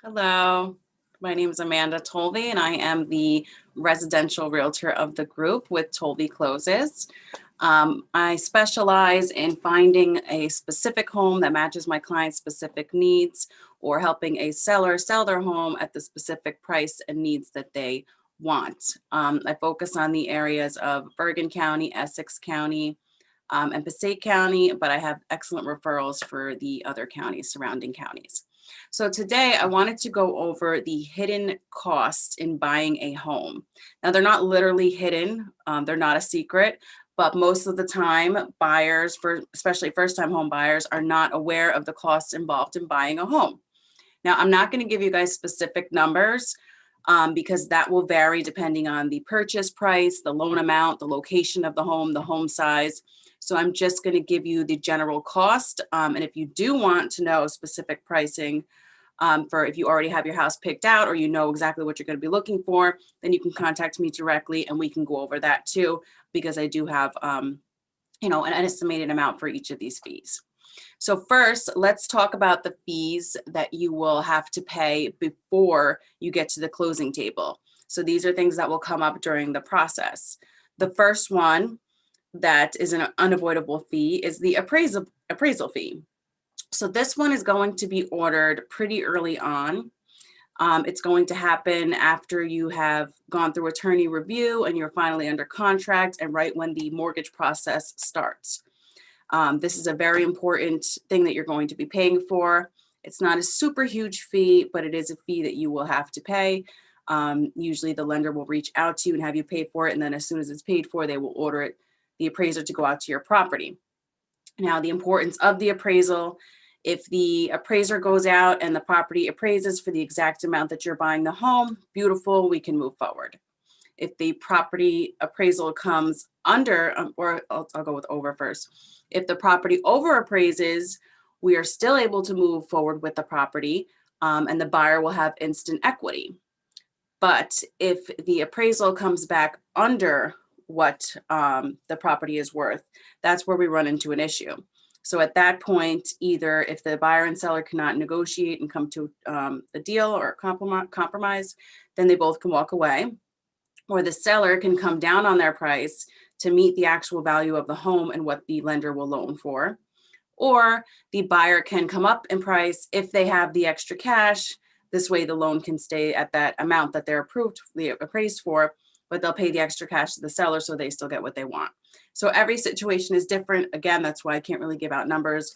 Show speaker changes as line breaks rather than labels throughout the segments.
Hello, my name is Amanda Tolve, and I am the residential realtor of the group with Tolve Closes. I specialize in finding a specific home that matches my client's specific needs, or helping a seller sell their home at the specific price and needs that they want. I focus on the areas of Bergen County, Essex County, and Passaic County, but I have excellent referrals for the other counties, surrounding counties. So today I wanted to go over the hidden costs in buying a home. Now, they're not literally hidden, they're not a secret, but most of the time buyers, especially first-time home buyers, are not aware of the costs involved in buying a home. Now, I'm not going to give you guys specific numbers because that will vary depending on the purchase price, the loan amount, the location of the home size. So I'm just going to give you the general cost. And if you do want to know specific pricing for if you already have your house picked out or you know exactly what you're going to be looking for, then you can contact me directly and we can go over that too, because I do have an estimated amount for each of these fees. So first, let's talk about the fees that you will have to pay before you get to the closing table. So these are things that will come up during the process. The first one that is an unavoidable fee is the appraisal fee. So this one is going to be ordered pretty early on. It's going to happen after you have gone through attorney review and you're finally under contract and right when the mortgage process starts. This is a very important thing that you're going to be paying for. It's not a super huge fee, but it is a fee that you will have to pay. Usually the lender will reach out to you and have you pay for it. And then as soon as it's paid for, they will order the appraiser to go out to your property. Now, the importance of the appraisal: if the appraiser goes out and the property appraises for the exact amount that you're buying the home, beautiful, we can move forward. If the property appraisal comes under, or I'll go with over first. If the property over appraises, we are still able to move forward with the property and the buyer will have instant equity. But if the appraisal comes back under what the property is worth, that's where we run into an issue. So at that point, either if the buyer and seller cannot negotiate and come to a deal or a compromise, then they both can walk away, or the seller can come down on their price to meet the actual value of the home and what the lender will loan for. Or the buyer can come up in price if they have the extra cash. This way the loan can stay at that amount that they're appraised for, but they'll pay the extra cash to the seller so they still get what they want. So every situation is different. Again, that's why I can't really give out numbers.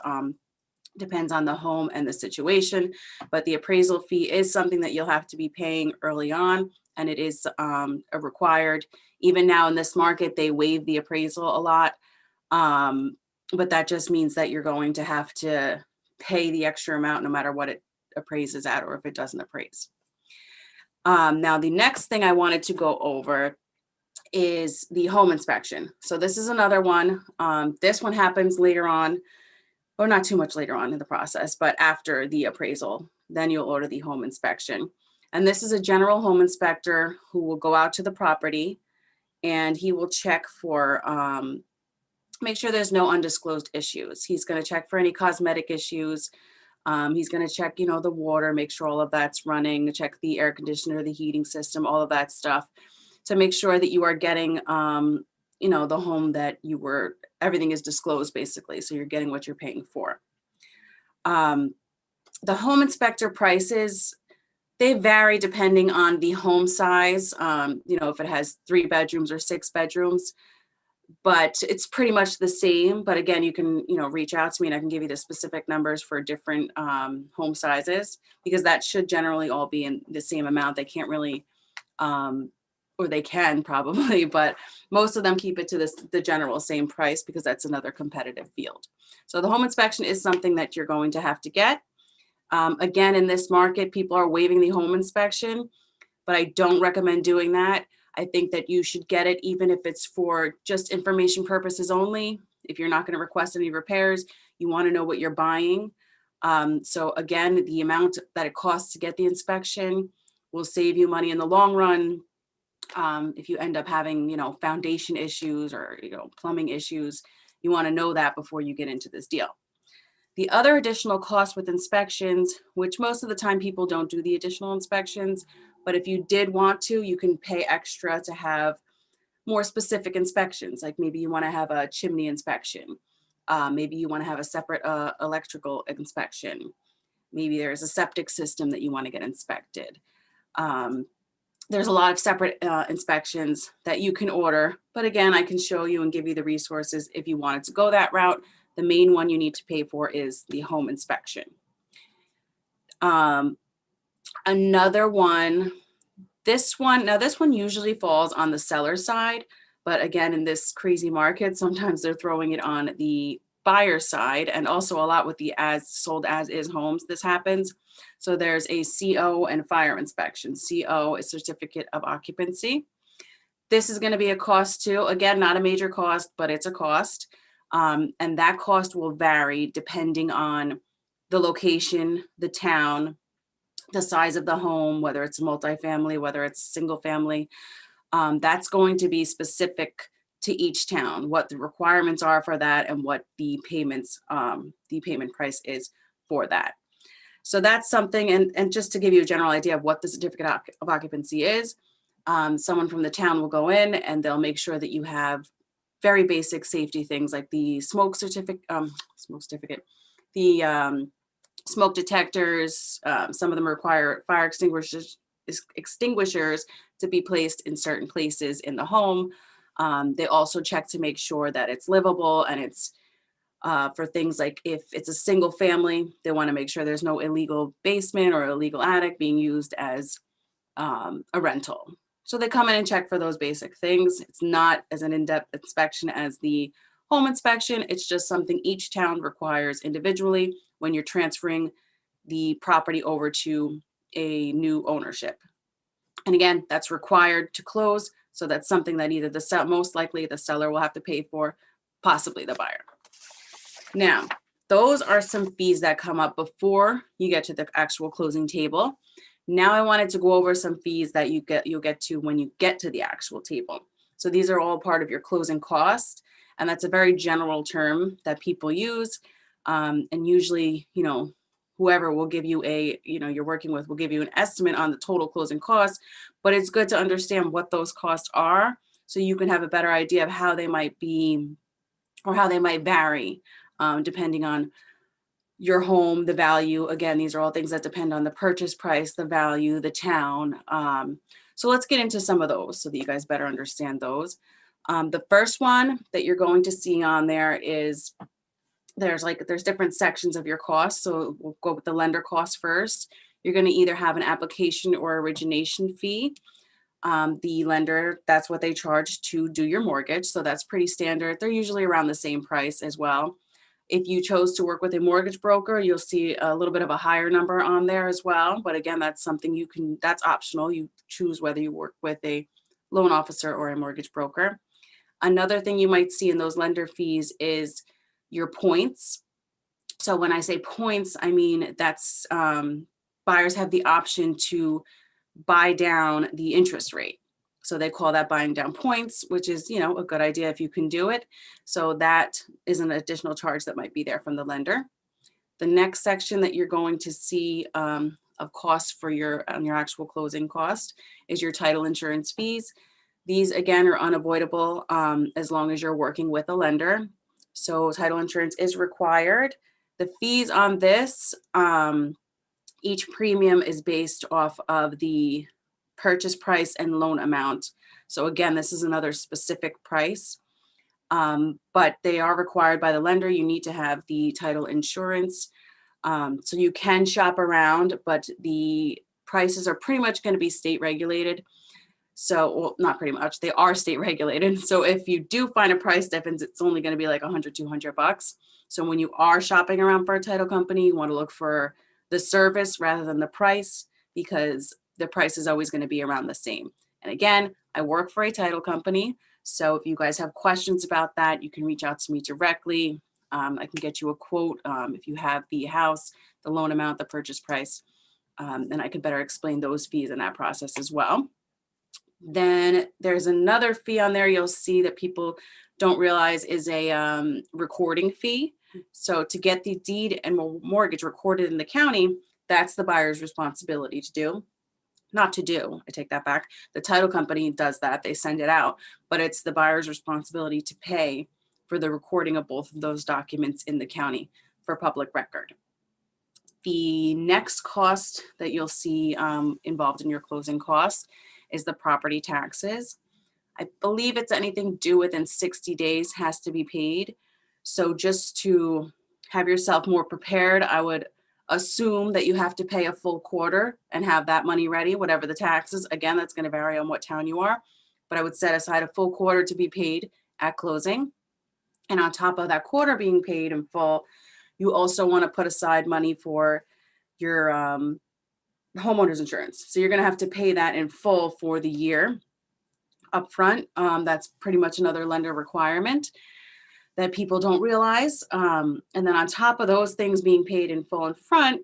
Depends on the home and the situation, but the appraisal fee is something that you'll have to be paying early on, and it is a required. Even now in this market, they waive the appraisal a lot, but that just means that you're going to have to pay the extra amount no matter what it appraises at or if it doesn't appraise. Now, the next thing I wanted to go over is the home inspection. So this is another one. This one happens later on. or not too much later on in the process, but after the appraisal, then you'll order the home inspection. And this is a general home inspector who will go out to the property and he will check for, make sure there's no undisclosed issues. He's going to check for any cosmetic issues. He's going to check, the water, make sure all of that's running, check the air conditioner, the heating system, all of that stuff to make sure that you are getting, the home that everything is disclosed basically. So you're getting what you're paying for. The home inspector prices, they vary depending on the home size, if it has 3 bedrooms or 6 bedrooms, but it's pretty much the same. But again, you can, reach out to me and I can give you the specific numbers for different home sizes, because that should generally all be in the same amount. They can't really, or they can probably, but most of them keep it to the general same price because that's another competitive field. So the home inspection is something that you're going to have to get. Again, in this market, people are waiving the home inspection, but I don't recommend doing that. I think that you should get it even if it's for just information purposes only. If you're not going to request any repairs, you want to know what you're buying. So again, the amount that it costs to get the inspection will save you money in the long run. If you end up having, foundation issues or, plumbing issues, you want to know that before you get into this deal. The other additional cost with inspections, which most of the time people don't do the additional inspections, but if you did want to, you can pay extra to have more specific inspections. Like maybe you want to have a chimney inspection. Maybe you want to have a separate electrical inspection. Maybe there's a septic system that you want to get inspected. There's a lot of separate inspections that you can order. But again, I can show you and give you the resources if you wanted to go that route. The main one you need to pay for is the home inspection. Another one, this one usually falls on the seller side, but again, in this crazy market, sometimes they're throwing it on the buyer side, and also a lot with the sold as is homes, this happens. So there's a CO and fire inspection. CO is certificate of occupancy. This is going to be a cost too. Again, not a major cost, but it's a cost. And that cost will vary depending on the location, the town, the size of the home, whether it's a multifamily, whether it's single family. That's going to be specific to each town, what the requirements are for that and what the payment price is for that. So that's something, and just to give you a general idea of what the certificate of occupancy is, someone from the town will go in and they'll make sure that you have very basic safety things like the smoke detectors. Some of them require fire extinguishers to be placed in certain places in the home. They also check to make sure that it's livable, and it's for things like if it's a single family, they want to make sure there's no illegal basement or illegal attic being used as a rental. So they come in and check for those basic things. It's not as an in-depth inspection as the home inspection. It's just something each town requires individually when you're transferring the property over to a new ownership. And again, that's required to close. So that's something that either most likely the seller will have to pay for, possibly the buyer. Now, those are some fees that come up before you get to the actual closing table. Now I wanted to go over some fees that you'll get to when you get to the actual table. So these are all part of your closing cost, and that's a very general term that people use. And usually, whoever will give you you're working with will give you an estimate on the total closing costs, but it's good to understand what those costs are so you can have a better idea of how they might be or how they might vary depending on your home, the value. Again, these are all things that depend on the purchase price, the value, the town. So let's get into some of those so that you guys better understand those. The first one that you're going to see on there is there's different sections of your costs. So we'll go with the lender cost first. You're going to either have an application or origination fee. The lender, that's what they charge to do your mortgage. So that's pretty standard. They're usually around the same price as well. If you chose to work with a mortgage broker, you'll see a little bit of a higher number on there as well. But again, that's something that's optional. You choose whether you work with a loan officer or a mortgage broker. Another thing you might see in those lender fees is your points. So when I say points, I mean that's buyers have the option to buy down the interest rate. So they call that buying down points, which is, you know, a good idea if you can do it. So that is an additional charge that might be there from the lender. The next section that you're going to see of cost for your actual closing cost is your title insurance fees. These again are unavoidable as long as you're working with a lender. So title insurance is required. The fees on this, each premium is based off of the purchase price and loan amount. So again, this is another specific price, but they are required by the lender. You need to have the title insurance. So you can shop around, but the prices are pretty much going to be state regulated. So, well, not pretty much, they are state regulated. So if you do find a price difference, it's only going to be like $100, $200. So when you are shopping around for a title company, you want to look for the service rather than the price, because the price is always going to be around the same. And again, I work for a title company. So if you guys have questions about that, you can reach out to me directly. I can get you a quote if you have the house, the loan amount, the purchase price, and I could better explain those fees in that process as well. Then there's another fee on there you'll see that people don't realize is a recording fee. So to get the deed and mortgage recorded in the county, that's the buyer's responsibility to do. Not to do, I take that back. The title company does that, they send it out, but it's the buyer's responsibility to pay for the recording of both of those documents in the county for public record. The next cost that you'll see involved in your closing costs is the property taxes. I believe it's anything due within 60 days has to be paid. So just to have yourself more prepared, I would assume that you have to pay a full quarter and have that money ready, whatever the taxes. Again, that's going to vary on what town you are, but I would set aside a full quarter to be paid at closing. And on top of that quarter being paid in full, you also want to put aside money for your homeowner's insurance. So you're going to have to pay that in full for the year upfront. That's pretty much another lender requirement that people don't realize. And then on top of those things being paid in full in front,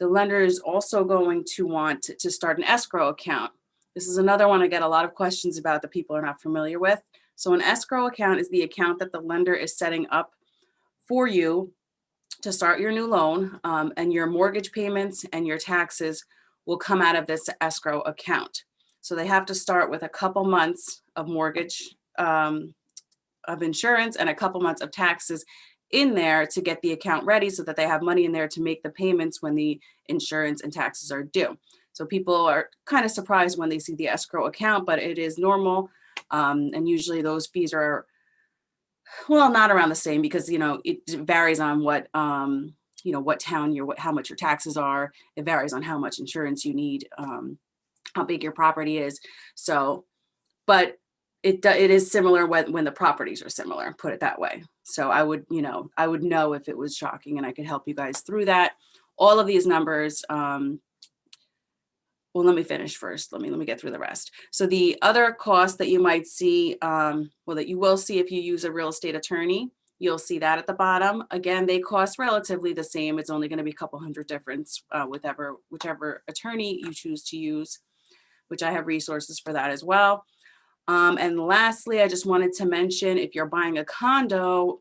the lender is also going to want to start an escrow account. This is another one I get a lot of questions about that people are not familiar with. So an escrow account is the account that the lender is setting up for you to start your new loan, and your mortgage payments and your taxes will come out of this escrow account. So they have to start with a couple months of mortgage, of insurance, and a couple months of taxes in there to get the account ready so that they have money in there to make the payments when the insurance and taxes are due. So people are kind of surprised when they see the escrow account, but it is normal. And usually those fees are, well, not around the same, because, you know, it varies on what, you know, what town you're, how much your taxes are. It varies on how much insurance you need, how big your property is. So, but it is similar when the properties are similar, put it that way. So I would know if it was shocking, and I could help you guys through that. All of these numbers, well, let me finish first. Let me get through the rest. So the other cost that you might see, that you will see if you use a real estate attorney, you'll see that at the bottom. Again, they cost relatively the same. It's only going to be a couple hundred difference whichever attorney you choose to use, which I have resources for that as well. And lastly, I just wanted to mention, if you're buying a condo,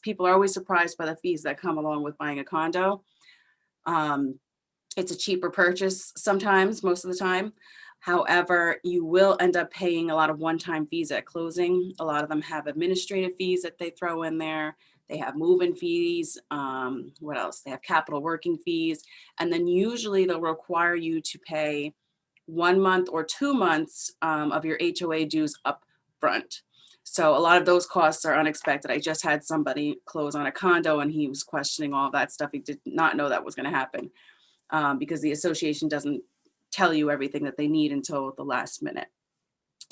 people are always surprised by the fees that come along with buying a condo. It's a cheaper purchase sometimes, most of the time. However, you will end up paying a lot of one-time fees at closing. A lot of them have administrative fees that they throw in there. They have move-in fees. What else? They have capital working fees. And then usually they'll require you to pay 1 month or 2 months of your HOA dues up front. So a lot of those costs are unexpected. I just had somebody close on a condo and he was questioning all that stuff. He did not know that was going to happen. Because the association doesn't tell you everything that they need until the last minute.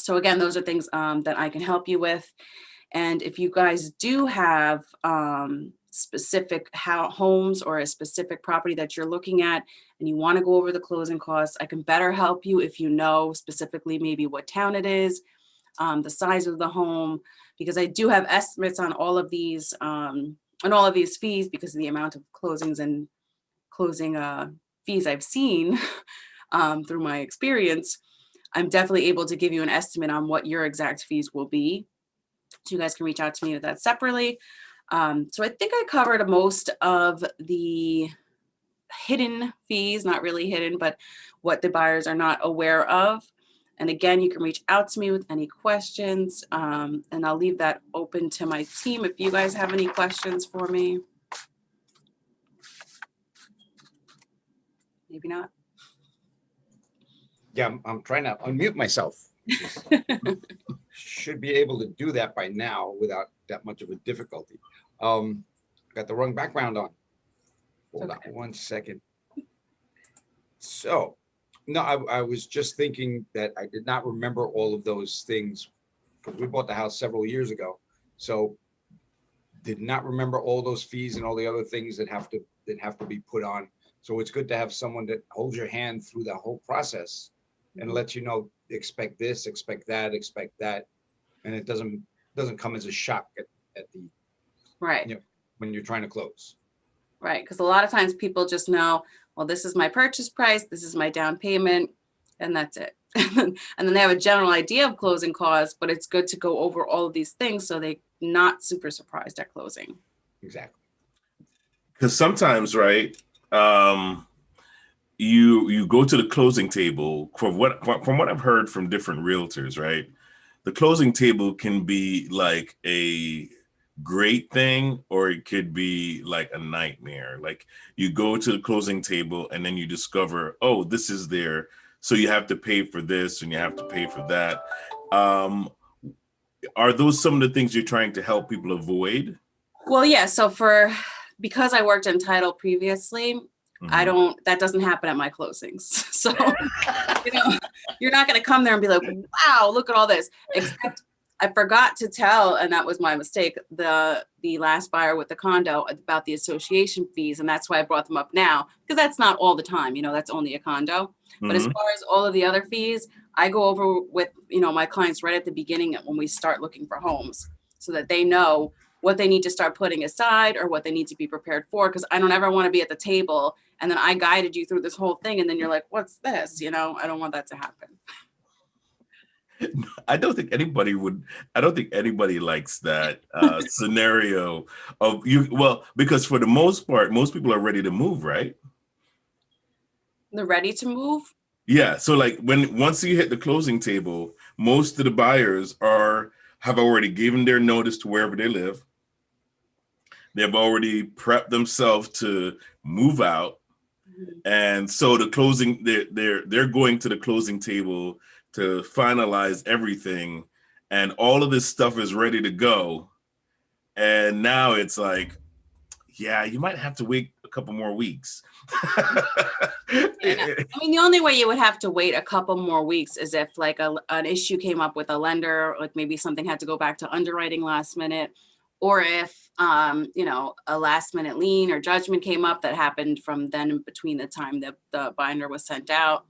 So again, those are things that I can help you with. And if you guys do have specific homes or a specific property that you're looking at and you want to go over the closing costs, I can better help you if you know specifically maybe what town it is, the size of the home, because I do have estimates on all of these and all of these fees, because of the amount of closings and closing fees I've seen through my experience, I'm definitely able to give you an estimate on what your exact fees will be. So you guys can reach out to me with that separately. So I think I covered most of the hidden fees, not really hidden, but what the buyers are not aware of. And again, you can reach out to me with any questions, and I'll leave that open to my team if you guys have any questions for me. Maybe not.
Yeah, I'm trying to unmute myself. Should be able to do that by now without that much of a difficulty. Got the wrong background on. Hold on 1 second. So, no, I was just thinking that I did not remember all of those things because we bought the house several years ago. So did not remember all those fees and all the other things that have to be put on. So it's good to have someone that holds your hand through the whole process and lets you know, expect this, expect that, and it doesn't come as a shock at the
right,
you know, when you're trying to close.
Right, because a lot of times people just know, well, this is my purchase price, this is my down payment, and that's it. And then they have a general idea of closing costs, but it's good to go over all of these things so they're not super surprised at closing.
Exactly.
Because sometimes, right, you go to the closing table. From what I've heard from different realtors, right, the closing table can be like a great thing, or it could be like a nightmare. Like you go to the closing table and then you discover, oh, this is there, so you have to pay for this and you have to pay for that. Are those some of the things you're trying to help people avoid?
Well, yeah. So because I worked in title previously, that doesn't happen at my closings. So, you're not going to come there and be like, wow, look at all this. Except I forgot to tell, and that was my mistake, the last buyer with the condo about the association fees. And that's why I brought them up now, because that's not all the time, that's only a condo. But as far as all of the other fees, I go over with, my clients right at the beginning when we start looking for homes, so that they know what they need to start putting aside or what they need to be prepared for. Because I don't ever want to be at the table and then I guided you through this whole thing and then you're like, what's this? I don't want that to happen.
I don't think anybody likes that scenario of you. Well, because for the most part, most people are ready to move, right?
They're ready to move?
Yeah. So like once you hit the closing table, most of the buyers have already given their notice to wherever they live. They've already prepped themselves to move out. And so the closing, they're going to the closing table to finalize everything, and all of this stuff is ready to go. And now it's like, yeah, you might have to wait a couple more weeks.
The only way you would have to wait a couple more weeks is if like an issue came up with a lender, like maybe something had to go back to underwriting last minute, or if a last minute lien or judgment came up that happened from then between the time that the binder was sent out.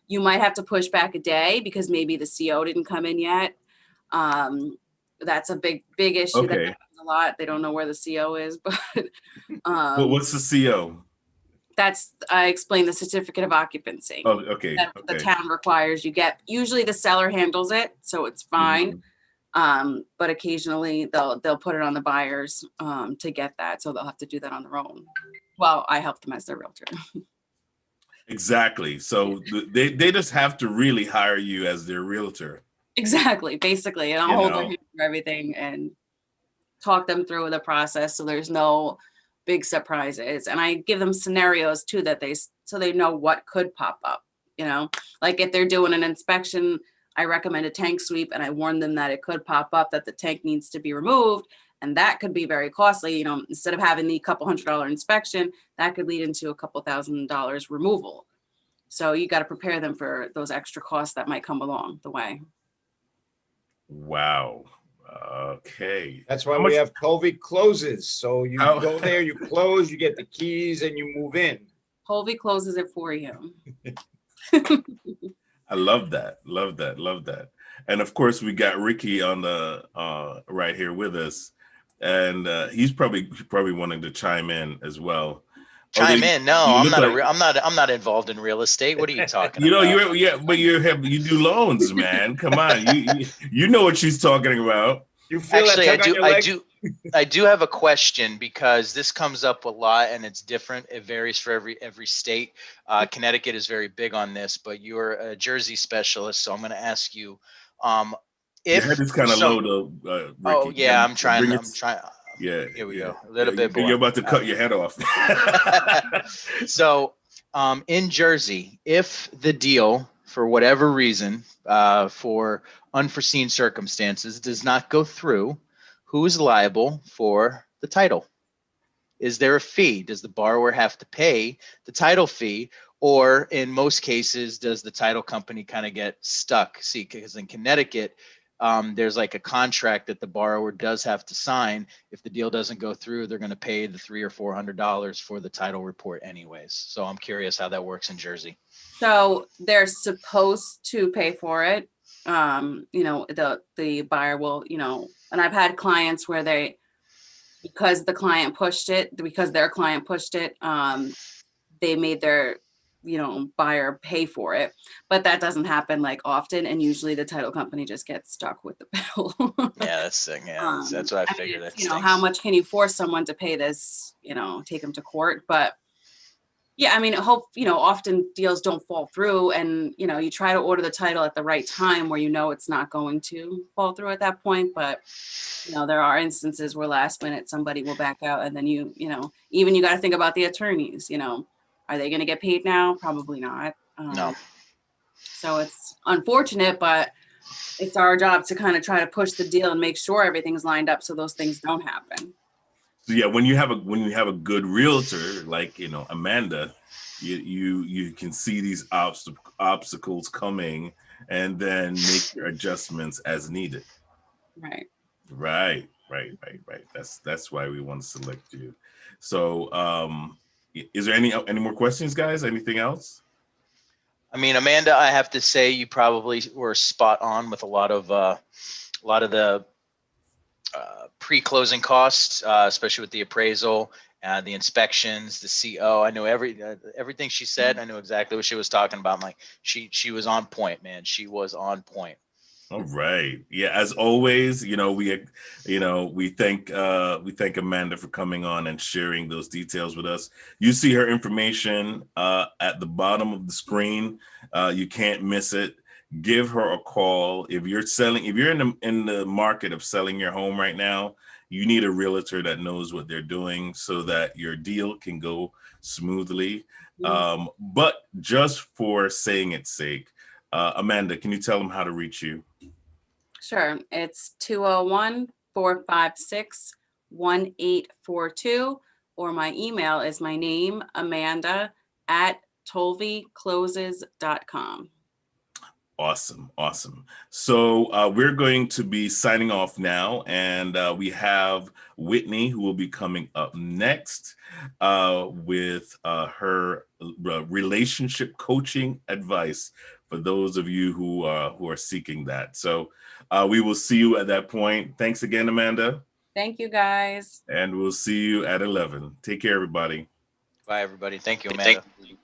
You might have to push back a day because maybe the CO didn't come in yet. That's a big issue. Okay. That happens a lot. They don't know where the CO is, but
well, what's the CO?
I explained the certificate of occupancy.
Oh, okay.
The town requires you get. Usually the seller handles it, so it's fine. But occasionally they'll put it on the buyers to get that, so they'll have to do that on their own. Well, I help them as their realtor.
Exactly. So they just have to really hire you as their realtor.
Exactly. Basically, and I'll hold their hand for everything and talk them through the process, so there's no big surprises. And I give them scenarios too so they know what could pop up. Like if they're doing an inspection, I recommend a tank sweep, and I warn them that it could pop up that the tank needs to be removed, and that could be very costly. Instead of having the couple $100 inspection, that could lead into a couple $1,000 removal. So you got to prepare them for those extra costs that might come along the way.
Wow. Okay.
That's why we have Tolve Closes. So you go there, you close, you get the keys, and you move in.
Tolve closes it for you.
I love that. Love that. And of course, we got Ricky on the right here with us. and he's probably wanting to chime in as well. Although
Chime in? No,
you
I'm
look
not
like-
I'm not involved in real estate. What are you talking
You know,
about?
but you do loans, man. Come on, you know what she's talking about.
You feel
Actually,
that tug on your leg?
I do have a question because this comes up a lot and it's different. It varies for every state. Connecticut is very big on this, but you're a Jersey specialist, so I'm going to ask you,
Your
if
head is kind of
some,
low though,
oh
Ricky.
yeah, I'm
Bring
trying.
it.
I'm trying.
Yeah,
Here we
yeah,
go. A little bit more.
You're about to cut your head off.
So, in Jersey, if the deal, for whatever reason, for unforeseen circumstances, does not go through, who is liable for the title? Is there a fee? Does the borrower have to pay the title fee? Or in most cases, does the title company kind of get stuck? See, because in Connecticut, there's like a contract that the borrower does have to sign. If the deal doesn't go through, they're going to pay the $300 or $400 for the title report anyways. So I'm curious how that works in Jersey.
So they're supposed to pay for it. You know, the buyer will, you know, and I've had clients where because their client pushed it, they made their, you know, buyer pay for it. But that doesn't happen like often. And usually the title company just gets stuck with the bill.
Yeah, that's the thing. Yeah, that's what I figured.
mean,
That
you know,
stinks.
how much can you force someone to pay this, you know, take them to court? But yeah, I mean, often deals don't fall through, and, you know, you try to order the title at the right time where you know it's not going to fall through at that point. But, you know, there are instances where last minute somebody will back out, and then you know, even you got to think about the attorneys, you know, are they going to get paid now? Probably not.
No.
So it's unfortunate, but it's our job to kind of try to push the deal and make sure everything's lined up so those things don't happen.
So yeah, when you have a good realtor like, you know, Amanda, you can see these obstacles coming and then make your adjustments as needed.
Right.
Right. That's why we want to select you. So is there any more questions, guys? Anything else?
I mean, Amanda, I have to say you probably were spot on with a lot of the pre-closing costs, especially with the appraisal, the inspections, the CO. I know everything she said. I knew exactly what she was talking about. I'm like, she was on point, man. She was on point.
All right. Yeah, as always, you know, we thank Amanda for coming on and sharing those details with us. You see her information at the bottom of the screen. You can't miss it. Give her a call. If you're in the market of selling your home right now, you need a realtor that knows what they're doing so that your deal can go smoothly. But just for saying its sake, Amanda, can you tell them how to reach you?
Sure. It's 201-456-1842, or my email is my name, Amanda, at tolvecloses.com.
Awesome. So we're going to be signing off now, and we have Whitney, who will be coming up next with her relationship coaching advice for those of you who are seeking that. So we will see you at that point. Thanks again, Amanda.
Thank you, guys.
And we'll see you at 11. Take care, everybody.
Bye, everybody. Thank you, Amanda.
Thank you.